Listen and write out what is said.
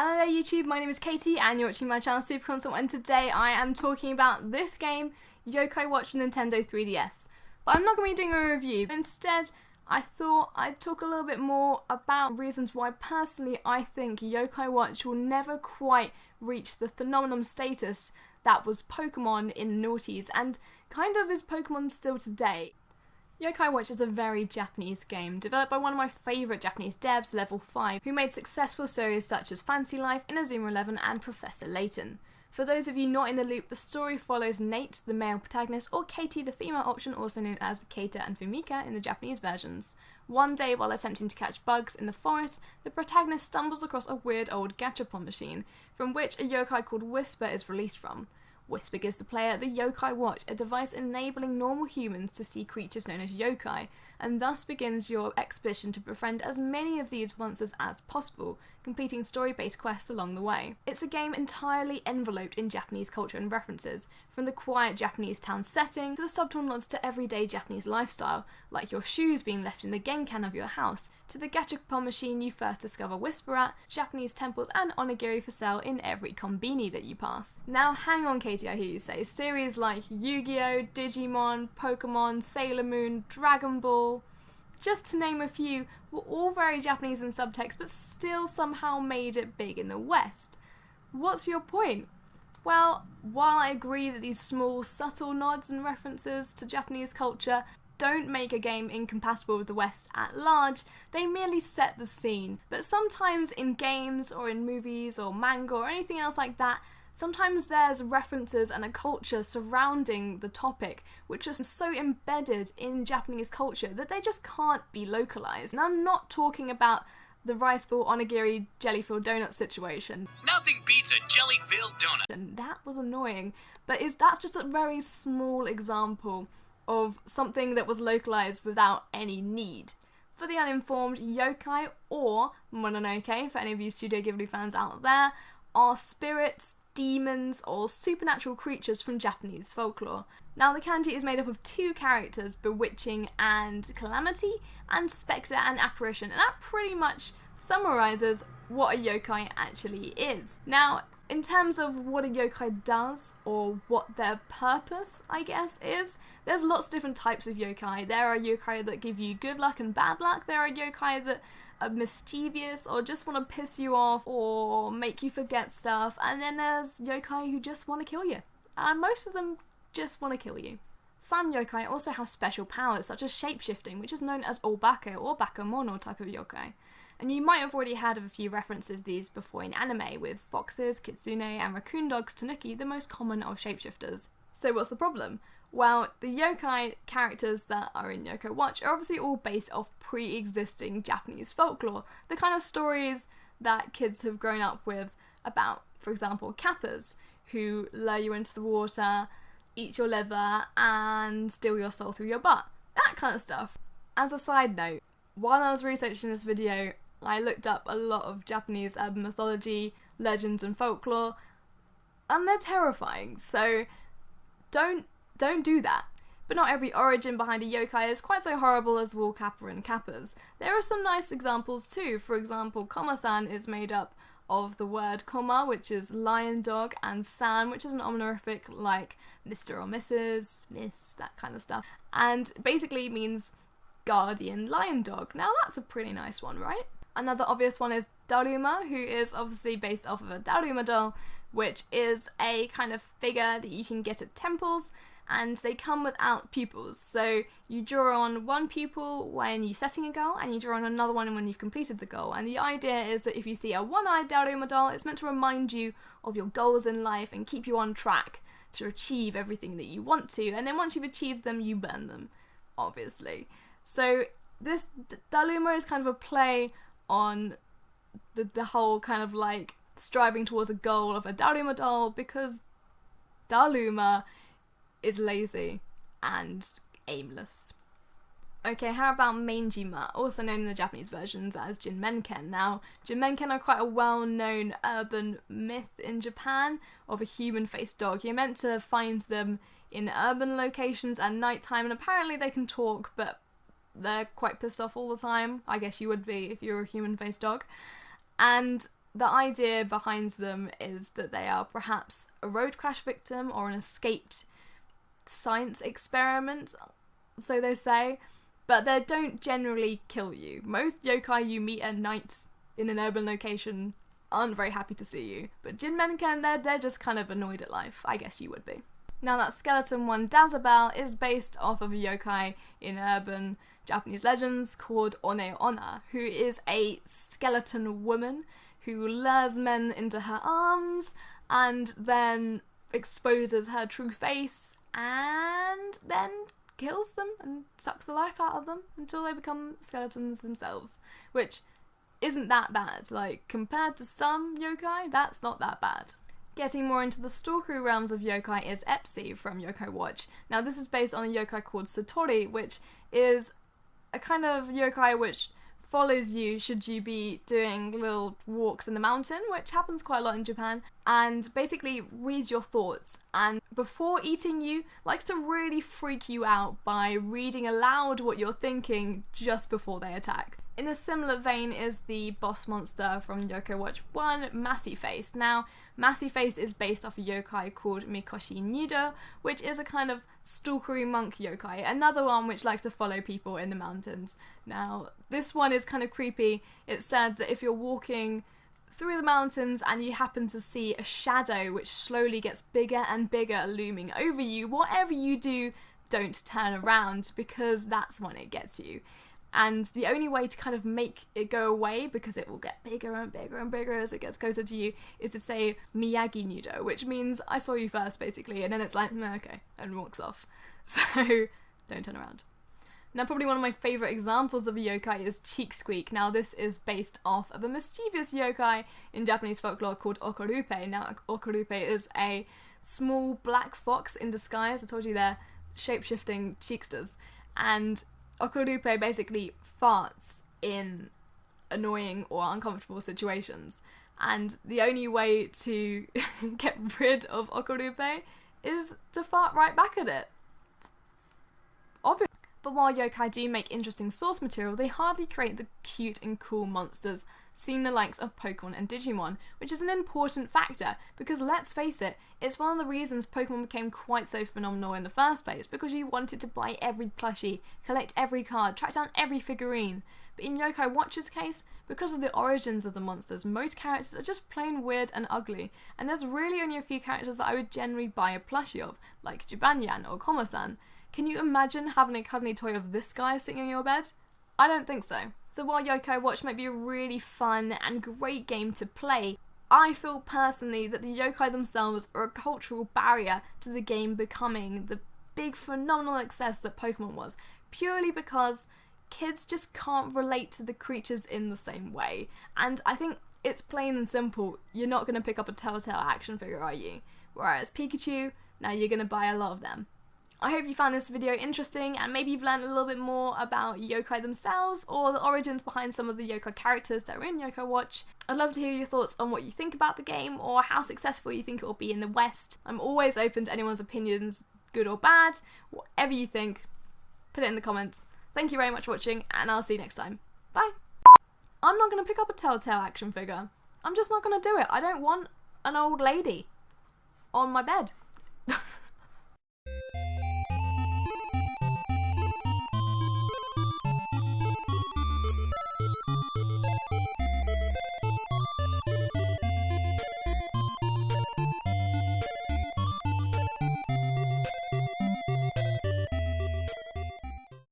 Hello there YouTube, my name is Katy and you're watching my channel Super Console, and today I am talking about this game, Yokai Watch for Nintendo 3DS. But I'm not going to be doing a review. Instead, I thought I'd talk a little bit more about reasons why personally I think Yokai Watch will never quite reach the phenomenon status that was Pokemon in the noughties and kind of is Pokemon still today. Yokai Watch is a very Japanese game, developed by one of my favourite Japanese devs, Level 5, who made successful series such as Fantasy Life, Inazuma 11 and Professor Layton. For those of you not in the loop, the story follows Nate, the male protagonist, or Katy, the female option, also known as Keita and Fumika in the Japanese versions. One day, while attempting to catch bugs in the forest, the protagonist stumbles across a weird old gachapon machine, from which a yokai called Whisper is released from. Whisper gives the player the Yokai Watch, a device enabling normal humans to see creatures known as yokai, and thus begins your expedition to befriend as many of these monsters as possible, completing story-based quests along the way. It's a game entirely enveloped in Japanese culture and references, from the quiet Japanese town setting to the subtle nods to everyday Japanese lifestyle, like your shoes being left in the genkan of your house, to the gachapon machine you first discover Whisper at, Japanese temples and onigiri for sale in every konbini that you pass. Now hang on Katy, I hear you say, series like Yu-Gi-Oh!, Digimon, Pokemon, Sailor Moon, Dragon Ball, just to name a few, were all very Japanese in subtext but still somehow made it big in the West. What's your point? Well, while I agree that these small, subtle nods and references to Japanese culture don't make a game incompatible with the West at large, they merely set the scene. But sometimes in games or in movies or manga or anything else like that, sometimes there's references and a culture surrounding the topic which is so embedded in Japanese culture that they just can't be localized. And I'm not talking about the rice ball onigiri jelly-filled donut situation. Nothing beats a jelly-filled donut. And that was annoying, but that's just a very small example of something that was localized without any need. For the uninformed, yokai or mononoke, for any of you Studio Ghibli fans out there, are spirits, demons, or supernatural creatures from Japanese folklore. Now the kanji is made up of two characters, bewitching and calamity, and spectre and apparition, and that pretty much summarizes what a yokai actually is. Now, in terms of what a yokai does, or what their purpose, I guess, is, there's lots of different types of yokai. There are yokai that give you good luck and bad luck, there are yokai that are mischievous or just want to piss you off or make you forget stuff, and then there's yokai who just want to kill you. And most of them just want to kill you. Some yokai also have special powers such as shapeshifting, which is known as obake or bakemono type of yokai. And you might have already heard of a few references these before in anime, with foxes, kitsune and raccoon dogs tanuki the most common of shapeshifters. So what's the problem? Well, the yokai characters that are in Yokai Watch are obviously all based off pre-existing Japanese folklore, the kind of stories that kids have grown up with about, for example, kappas, who lure you into the water, eat your liver, and steal your soul through your butt. That kind of stuff. As a side note, while I was researching this video, I looked up a lot of Japanese urban mythology, legends and folklore, and they're terrifying, so don't do that. But not every origin behind a yokai is quite so horrible as Wool Kappa and Kappas. There are some nice examples too. For example, Koma-san is made up of the word Koma, which is lion dog, and San, which is an honorific like Mr. or Mrs., Miss, that kind of stuff, and basically means guardian lion dog. Now that's a pretty nice one, right? Another obvious one is Daruma, who is obviously based off of a Daruma doll, which is a kind of figure that you can get at temples, and they come without pupils. So you draw on one pupil when you're setting a goal, and you draw on another one when you've completed the goal. And the idea is that if you see a one-eyed Daruma doll, it's meant to remind you of your goals in life and keep you on track to achieve everything that you want to. And then once you've achieved them, you burn them, obviously. So this Daruma is kind of a play on the whole kind of like striving towards a goal of a Daruma doll, because Daruma is lazy and aimless. Okay, how about Manjima, also known in the Japanese versions as Jinmenken. Now, Jinmenken are quite a well-known urban myth in Japan of a human-faced dog. You're meant to find them in urban locations at nighttime, and apparently they can talk, but they're quite pissed off all the time. I guess you would be if you were a human-faced dog. And the idea behind them is that they are perhaps a road crash victim or an escaped science experiment, so they say, but they don't generally kill you. Most yokai you meet at night in an urban location aren't very happy to see you, but Jinmenken, they're just kind of annoyed at life. I guess you would be. Now that skeleton one, Dazabel, is based off of a yokai in urban Japanese legends called One Onna, who is a skeleton woman who lures men into her arms and then exposes her true face and then kills them and sucks the life out of them until they become skeletons themselves, which isn't that bad. Like, compared to some yokai, that's not that bad. Getting more into the stalkery realms of yokai is Epsi from Yokai Watch. Now this is based on a yokai called Satori, which is a kind of yokai which follows you should you be doing little walks in the mountain, which happens quite a lot in Japan, and basically reads your thoughts, and before eating you, likes to really freak you out by reading aloud what you're thinking just before they attack. In a similar vein is the boss monster from Yokai Watch 1, Massy Face. Now, Massy Face is based off a yokai called Mikoshi Nido, which is a kind of stalkery monk yokai, another one which likes to follow people in the mountains. Now, this one is kind of creepy. It's said that if you're walking through the mountains and you happen to see a shadow which slowly gets bigger and bigger looming over you, whatever you do, don't turn around, because that's when it gets you. And the only way to kind of make it go away, because it will get bigger and bigger and bigger as it gets closer to you, is to say Miyagi Nudo, which means I saw you first, basically, and then it's like, okay, and walks off. So, don't turn around. Now, probably one of my favourite examples of a yokai is Cheek Squeak. Now, this is based off of a mischievous yokai in Japanese folklore called Okurupe. Now, Okurupe is a small black fox in disguise. I told you they're shape-shifting cheeksters. And Okurupe basically farts in annoying or uncomfortable situations, and the only way to get rid of Okurupe is to fart right back at it. Obviously. But while yokai do make interesting source material, they hardly create the cute and cool monsters seen the likes of Pokemon and Digimon, which is an important factor, because let's face it, it's one of the reasons Pokemon became quite so phenomenal in the first place, because you wanted to buy every plushie, collect every card, track down every figurine. But in Yokai Watch's case, because of the origins of the monsters, most characters are just plain weird and ugly, and there's really only a few characters that I would generally buy a plushie of, like Jibanyan or Komo-san. Can you imagine having a cuddly toy of this guy sitting on your bed? I don't think so. So while Yokai Watch might be a really fun and great game to play, I feel personally that the yokai themselves are a cultural barrier to the game becoming the big phenomenal success that Pokemon was, purely because kids just can't relate to the creatures in the same way. And I think it's plain and simple, you're not going to pick up a Telltale action figure, are you? Whereas Pikachu, now you're going to buy a lot of them. I hope you found this video interesting, and maybe you've learned a little bit more about yokai themselves, or the origins behind some of the yokai characters that are in Yokai Watch. I'd love to hear your thoughts on what you think about the game, or how successful you think it will be in the West. I'm always open to anyone's opinions, good or bad. Whatever you think, put it in the comments. Thank you very much for watching, and I'll see you next time. Bye! I'm not going to pick up a Telltale action figure. I'm just not going to do it. I don't want an old lady on my bed.